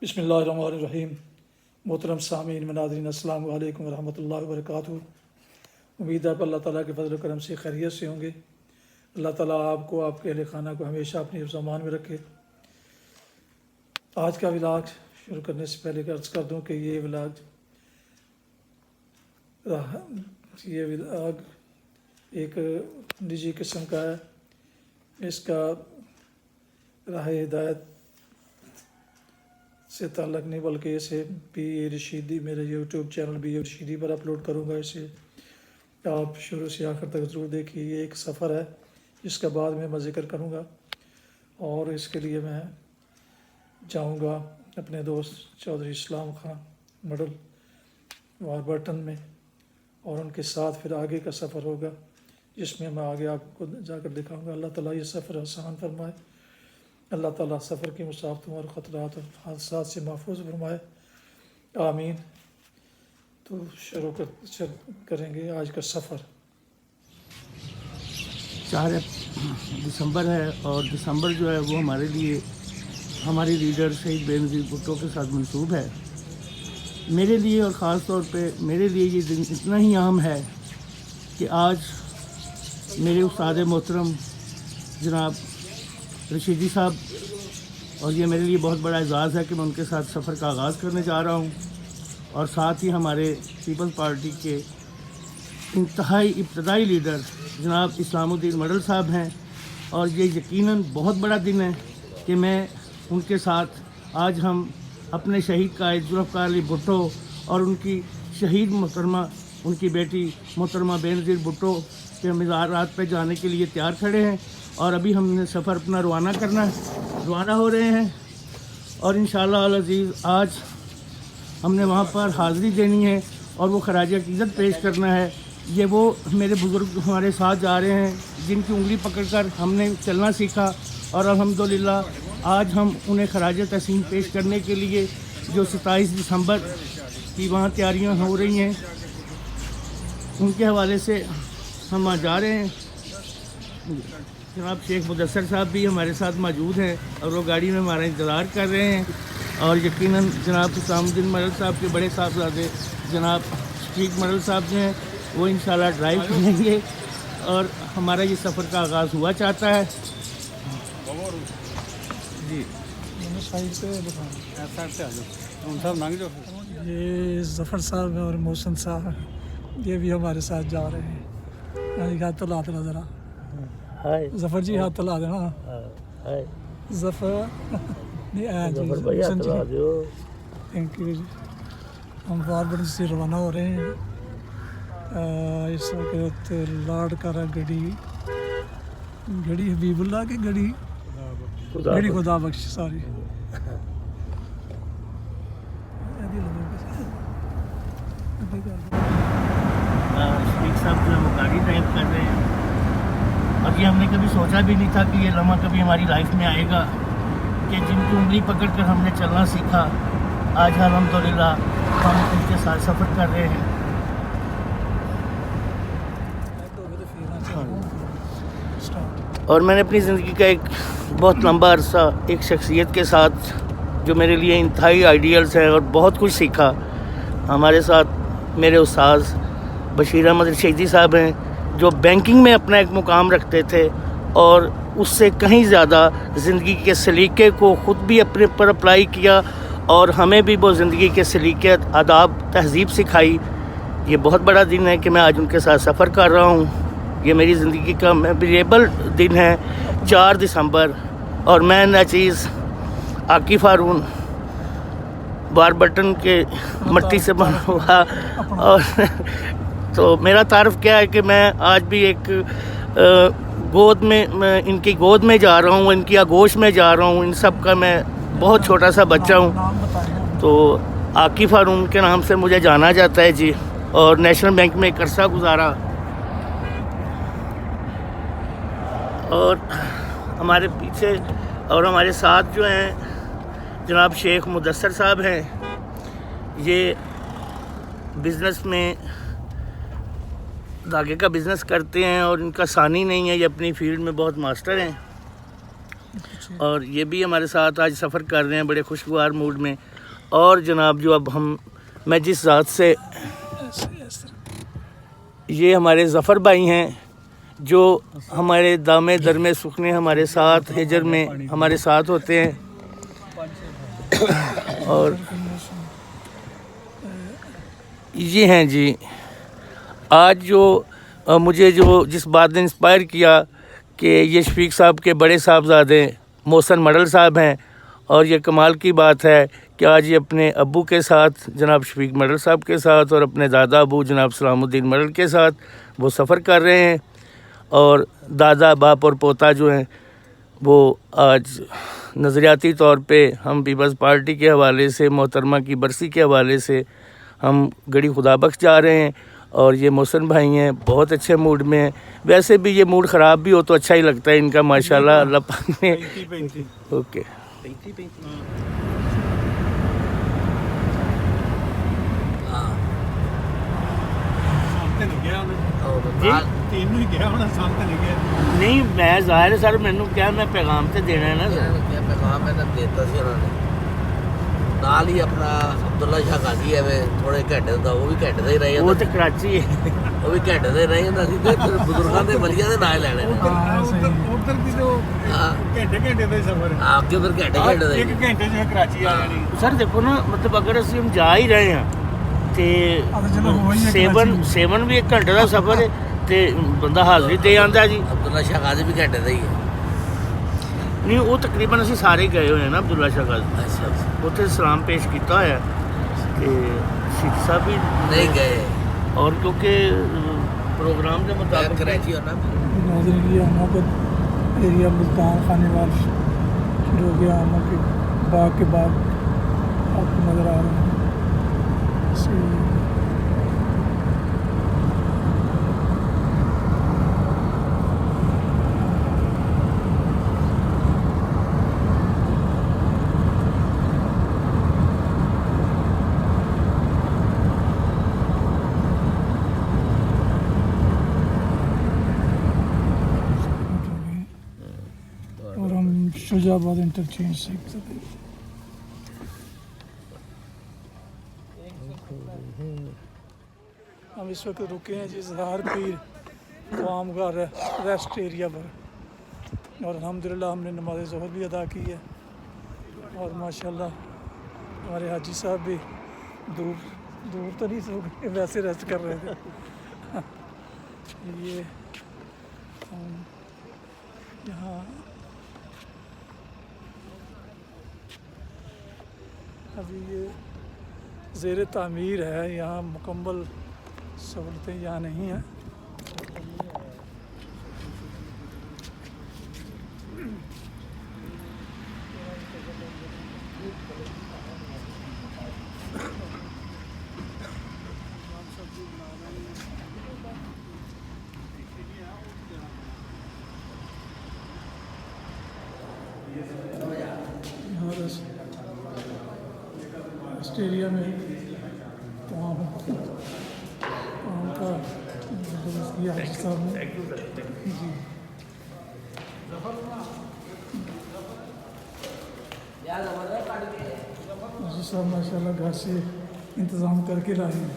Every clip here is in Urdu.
بسم اللہ الرحمن الرحیم۔ محترم سامعین ناظرین، السلام علیکم ورحمۃ اللہ وبرکاتہ۔ امید ہے کہ اللہ تعالیٰ کے فضل و کرم سے خیریت سے ہوں گے۔ اللہ تعالیٰ آپ کو، آپ کے اہل خانہ کو ہمیشہ اپنی حفظ و امان میں رکھے۔ آج کا ولاگ شروع کرنے سے پہلے عرض کر دوں کہ یہ ولاگ ایک نجی قسم کا ہے۔ اس کا راہ ہدایت سے تعلق نہیں، بلکہ اسے بی اے رشیدی، میرے YouTube channel B A Rashidi پر اپلوڈ کروں گا۔ اسے آپ شروع سے آخر تک ضرور دیکھیے۔ یہ ایک سفر ہے جس کا بعد میں ذکر کروں گا، اور اس کے لیے میں جاؤں گا اپنے دوست چودھری اسلام خان مڈل واربرٹن میں، اور ان کے ساتھ پھر آگے کا سفر ہوگا جس میں میں آگے آپ کو جا کر دکھاؤں گا۔ اللہ تعالیٰ یہ سفر آسان فرمائے۔ اللہ تعالیٰ سفر کی مسافتوں اور خطرات اور حادثات سے محفوظ فرمائے، آمین۔ تو شروع کریں گے آج کا سفر۔ 4 دسمبر ہے، اور دسمبر جو ہے وہ ہمارے لیے ہماری لیڈر شہید بے نظیر بھٹو کے ساتھ منسوب ہے۔ میرے لیے اور خاص طور پہ میرے لیے یہ دن اتنا ہی اہم ہے کہ آج میرے استاد محترم جناب رشیدی صاحب، اور یہ میرے لیے بہت بڑا اعزاز ہے کہ میں ان کے ساتھ سفر کا آغاز کرنے جا رہا ہوں، اور ساتھ ہی ہمارے پیپلز پارٹی کے انتہائی ابتدائی لیڈر جناب اسلام الدین مڈل صاحب ہیں۔ اور یہ یقیناً بہت بڑا دن ہے کہ میں ان کے ساتھ آج ہم اپنے شہید قائد ذوالفقار علی بھٹو اور ان کی شہید محترمہ، ان کی بیٹی محترمہ بے نظیر بھٹو کے مزارات پہ جانے کے لیے تیار کھڑے ہیں، اور ابھی ہم نے سفر اپنا روانہ ہو رہے ہیں، اور انشاءاللہ العزیز آج ہم نے وہاں پر حاضری دینی ہے اور وہ خراج عقیدت پیش کرنا ہے۔ یہ وہ میرے بزرگ ہمارے ساتھ جا رہے ہیں جن کی انگلی پکڑ کر ہم نے چلنا سیکھا، اور الحمدللہ آج ہم انہیں خراج تحسین پیش کرنے کے لیے جو 27 دسمبر کی وہاں تیاریاں ہو رہی ہیں ان کے حوالے سے ہم وہاں جا رہے ہیں۔ جناب شیخ مدثر صاحب بھی ہمارے ساتھ موجود ہیں، اور وہ گاڑی میں ہمارا انتظار کر رہے ہیں، اور یقیناً جناب اسلام الدین مڈل صاحب کے بڑے صاحبزادے جناب شفیق مڈل صاحب جو ہیں وہ انشاءاللہ ڈرائیو کریں گے، اور ہمارا یہ سفر کا آغاز ہوا چاہتا ہے۔ جی یہ ظفر صاحب اور محسن صاحب یہ بھی ہمارے ساتھ جا رہے ہیں۔ ہاتھ لا دینا ذرا، ظفر جی ہاتھ لا دینا۔ ظفر تھینک یو جی۔ ہم واربرٹن سے روانہ ہو رہے ہیں۔ اس وقت لاڈ کرا گڑی حبیب اللہ کی گڑی خدا بخش، سوری۔ شفیق صاحب جو ہے وہ گاڑی ڈرائیو کر رہے ہیں، اور یہ ہم نے کبھی سوچا بھی نہیں تھا کہ یہ لمحہ کبھی ہماری لائف میں آئے گا کہ جن کی انگلی پکڑ کر ہم نے چلنا سیکھا، آج الحمدللہ ہم ان کے ساتھ سفر کر رہے ہیں۔ اور میں نے اپنی زندگی کا ایک بہت لمبا عرصہ ایک شخصیت کے ساتھ جو میرے لیے انتہائی آئیڈیلز ہیں اور بہت کچھ سیکھا۔ ہمارے ساتھ میرے استاذ بشیر احمد رشیدی صاحب ہیں جو بینکنگ میں اپنا ایک مقام رکھتے تھے، اور اس سے کہیں زیادہ زندگی کے سلیقے کو خود بھی اپنے پر اپلائی کیا، اور ہمیں بھی وہ زندگی کے سلیقے، آداب، تہذیب سکھائی۔ یہ بہت بڑا دن ہے کہ میں آج ان کے ساتھ سفر کر رہا ہوں۔ یہ میری زندگی کا میموریبل دن ہے، 4 دسمبر، اور میں ناچیز عاقف ہارون واربرٹن کے مٹی سے بنا ہوا، اور تو میرا تعارف کیا ہے کہ میں آج بھی ایک گود میں ان کی گود میں جا رہا ہوں، ان کی آغوش میں جا رہا ہوں۔ ان سب کا میں بہت چھوٹا سا بچہ ہوں، تو عاقف ہارون کے نام سے مجھے جانا جاتا ہے جی، اور نیشنل بینک میں ایک عرصہ گزارا۔ اور ہمارے پیچھے اور ہمارے ساتھ جو ہیں جناب شیخ مدثر صاحب ہیں، یہ بزنس میں دھاگے کا بزنس کرتے ہیں، اور ان کا ثانی نہیں ہے، یہ اپنی فیلڈ میں بہت ماسٹر ہیں۔ اور یہ بھی ہمارے ساتھ آج سفر کر رہے ہیں بڑے خوشگوار موڈ میں. اور جناب جو اب میں جس ذات سے, یہ ہمارے ظفر بھائی ہیں جو ہمارے دامے درمے سکھنے ہمارے ساتھ ہجر میں ہمارے ساتھ ہوتے ہیں. اور یہ ہیں جی آج جو مجھے جس بات نے انسپائر کیا کہ یہ شفیق صاحب کے بڑے صاحبزادے محسن مڈل صاحب ہیں. اور یہ کمال کی بات ہے کہ آج یہ اپنے ابو کے ساتھ جناب شفیق مڈل صاحب کے ساتھ اور اپنے دادا ابو جناب سلام الدین مڈل کے ساتھ وہ سفر کر رہے ہیں. اور دادا باپ اور پوتا جو ہیں وہ آج نظریاتی طور پہ ہم پیپلز پارٹی کے حوالے سے محترمہ کی برسی کے حوالے سے ہم گڑی خدا بخش جا رہے ہیں. اور یہ محسن بھائی ہیں بہت اچھے موڈ میں ہیں. ویسے بھی یہ موڈ خراب بھی ہو تو اچھا ہی لگتا ہے ان کا ماشاءاللہ اللہ پاک نے. اوکے نہیں میں ظاہر ہے سر مینوں کیا میں پیغام تے دینا ہے نا سر. پیغام میں دیتا سی انہوں نے نال ہی اپنا عبداللہ شاہ غازی ہے تھوڑے گھنٹے دا وہ بھی گھنٹے دا ہی رہے وہ تے کراچی ہے وہ بھی گھنٹے دا ہی رہے ہوندا سی تے پھر بزرگاں دے ولیاں دے نال لینے ادھر بھی تو گھنٹے دا سفر ہے آپ کے پھر گھنٹے دا ایک گھنٹے جو کراچی آ جانی سر. دیکھو نا مطلب اگر اسی ہم جا ہی رہے ہیں تے 7 بھی 1 گھنٹے دا سفر ہے تے بندہ حاضری دے آندا جی. عبداللہ شاہ غازی بھی گھنٹے دا ہی ہے. نہیں وہ تقریباً اسی سارے گئے ہوئے ہیں نا عبداللہ شاہ غازی. اچھا اتنے سلام پیش کیتا ہوا کہ شیخ صاحب بھی نہیں گئے اور کیونکہ پروگرام کے مطابق کراچی ہونا ناظرین یہ محبت ایریا ملتان خانے وال شروع ہو گیا. آموں کے باغ آپ کو نظر آ رہے ہیں. اور ہم شجاع آباد انٹرچینج سے ہم اس وقت رکے ہیں جی اظہار پیر قوام کا ریسٹ ایریا پر. اور الحمدللہ ہم نے نماز ظہر بھی ادا کی ہے. اور ماشاءاللہ ہمارے حاجی صاحب بھی دور تو نہیں سو گئے ویسے ریسٹ کر رہے تھے. یہ یہاں ابھی یہ زیر تعمیر ہے. یہاں مکمل سہولتیں یہاں نہیں ہیں. اس ایریا میں کام کا بندوبست کیا حاجی صاحب نے. جی حاجی صاحب ماشاء اللہ گھر سے انتظام کر کے لائے ہیں.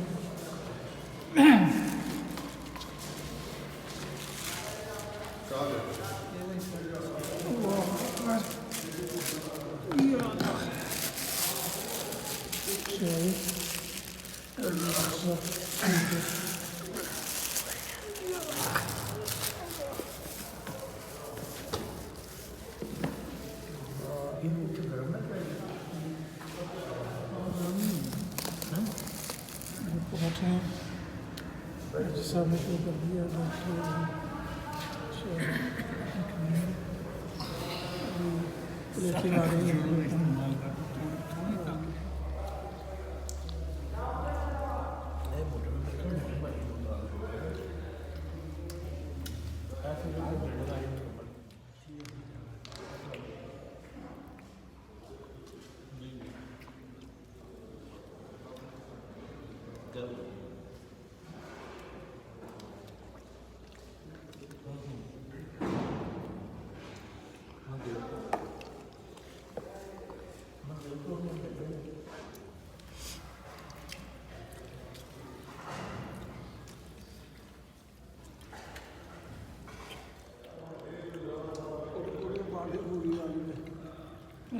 صاحب نے شروع کر دیا. پلیٹیں آ رہی ہیں.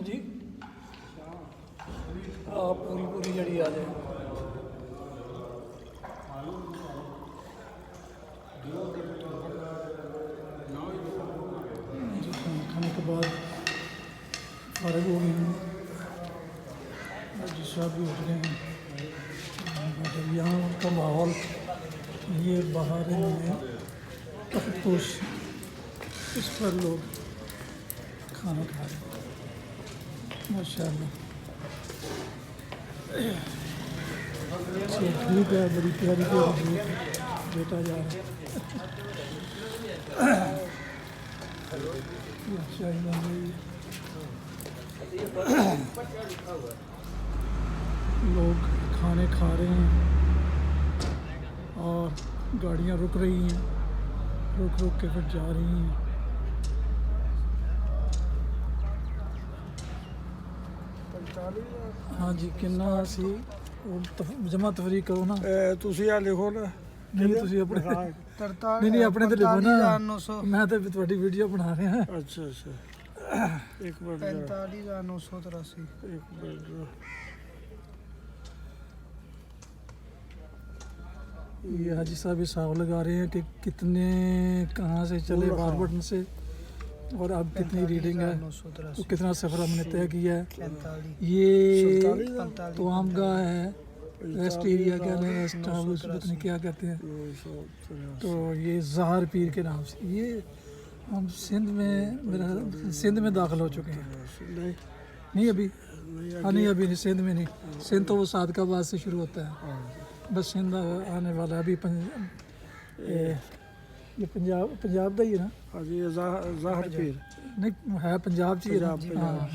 جی آپ پوری پوری جڑی آ جائے جی کھانے کے بعد فارغ ہو گئے ہیں جی صاحب بھی اٹھ گئے ہیں یہاں کا ماحول یہ باہر میں تختوش اس پر لوگ کھانا کھا رہے ہیں ماشاء اللہ ٹھیک ہے بڑی پیاری پیاری بیٹا جا رہا لوگ کھانے کھا رہے ہیں اور گاڑیاں رک رہی ہیں رک رک کے پھر جا رہی ہیں ہاں جی کنا سی جمع تفریق کرو نا ਤੁਸੀਂ ਆ ਲਿਖੋ ਨਾ ਨਹੀਂ ਤੁਸੀਂ ਆਪਣੇ ਨਹੀਂ ਨਹੀਂ ਆਪਣੇ ਤੇ ਲਿਖੋ ਨਾ ਮੈਂ ਤਾਂ ਤੁਹਾਡੀ ਵੀਡੀਓ ਬਣਾ ਰਿਹਾ ਅੱਛਾ ਇੱਕ ਮਿੰਟ 45983 ਇੱਕ ਮਿੰਟ یہ حاجی صاحب حساب لگا رہے ہیں کہ کتنے کہاں سے چلے باربٹن سے اور اب کتنی ریڈنگ ہے تو کتنا سفر ہم نے طے کیا ہے یہ توام گاہ ہے ریسٹ ایریا کیا ہے ریسٹ ہاؤس پتہ نہیں کیا کہتے ہیں تو یہ زہر پیر کے نام سے یہ ہم سندھ میں داخل ہو چکے ہیں نہیں ابھی ہاں نہیں ابھی نہیں سندھ میں نہیں سندھ تو وہ صادقہ آباد سے شروع ہوتا ہے بس سندھ آنے والا ابھی یہ پنجاب کا ہی ہے نا ہاں جی ظاہر پیر نہیں ہے پنجاب چ ہی ہے ہاں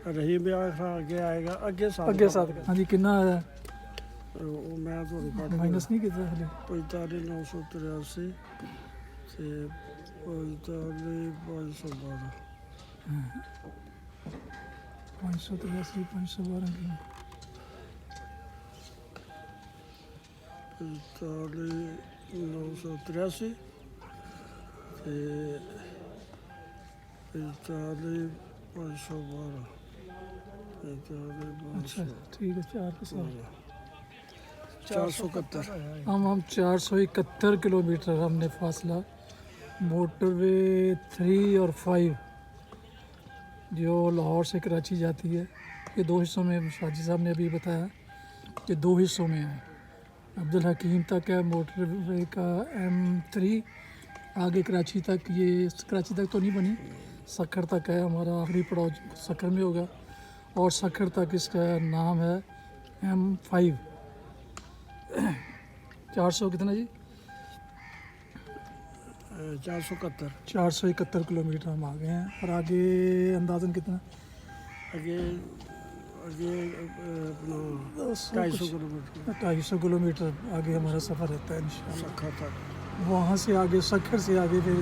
رحیم آگے آئے گا اگے ساتھ ہاں جی کنا آیا میں مائنس نہیں کیتا ہلے 45983 ਤੇ 45512 583 512 کی 45983 ਤੇ 45512 اچھا ٹھیک ہے 471 ہم 471 کلومیٹر ہم نے فاصلہ موٹر وے 3 اور 5 جو لاہور سے کراچی جاتی ہے یہ 2 حصوں میں شاجی صاحب نے ابھی بتایا کہ 2 حصوں میں ہے عبدالحکیم تک ہے موٹر وے کا M3 آگے کراچی تک یہ کراچی تک تو نہیں بنی سکھر تک ہے ہمارا آخری پڑاؤ سکھر میں ہوگا اور سکھر تک اس کا نام ہے M5 400 کتنا جی 471 کلومیٹر ہم آگے ہیں اور آگے اندازاً کتنا آگے 250 کلومیٹر آگے ہمارا سفر رہتا ہے انشاءاللہ سکھر تک وہاں سے آگے سکھر سے آگے پھر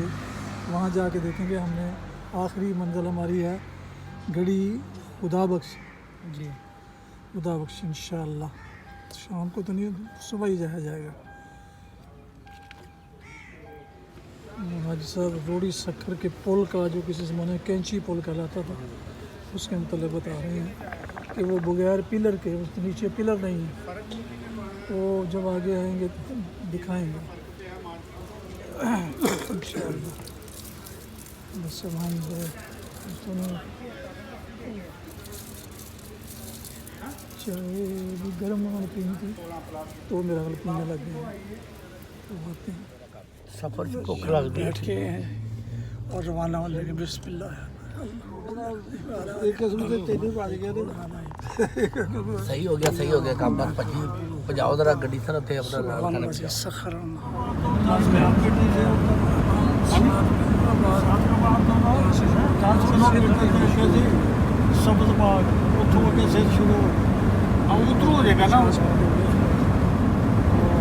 وہاں جا کے دیکھیں گے ہم نے آخری منزل ہماری ہے گڑی خدا بخش جی خدا بخش انشاءاللہ شام کو تو نہیں صبح ہی جایا جائے گا حاجی صاحب روڑی سکھر کے پل کا جو کسی زمانے میں کینچی پل کہلاتا تھا اس کے متعلق بتا رہے ہیں کہ وہ بغیر پلر کے اس کے نیچے پلر نہیں ہے وہ جب آگے آئیں گے تو دکھائیں گے انشاءاللہ بس وہاں چائے بھی گرم والی پینی تھی تو میرا حال پینے لگ گیا تو آتے ہیں سفر سے بھوک لگ گئی بیٹھ کے اور روانہ ہو لگے بسم اللہ ایک قسم سے تینوں پڑ گیا صحیح ہو گیا کام بات پجاؤ ذرا گڈی سر اتنے اپنا سبحان اللہ سخر سبز باغ اتوں اگے سے شروع ادھر ہو جائے گا نا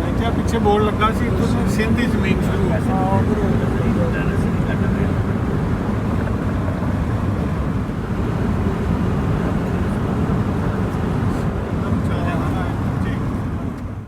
اتنے پیچھے بورڈ لگا سی سندھ کی زمین شروع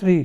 3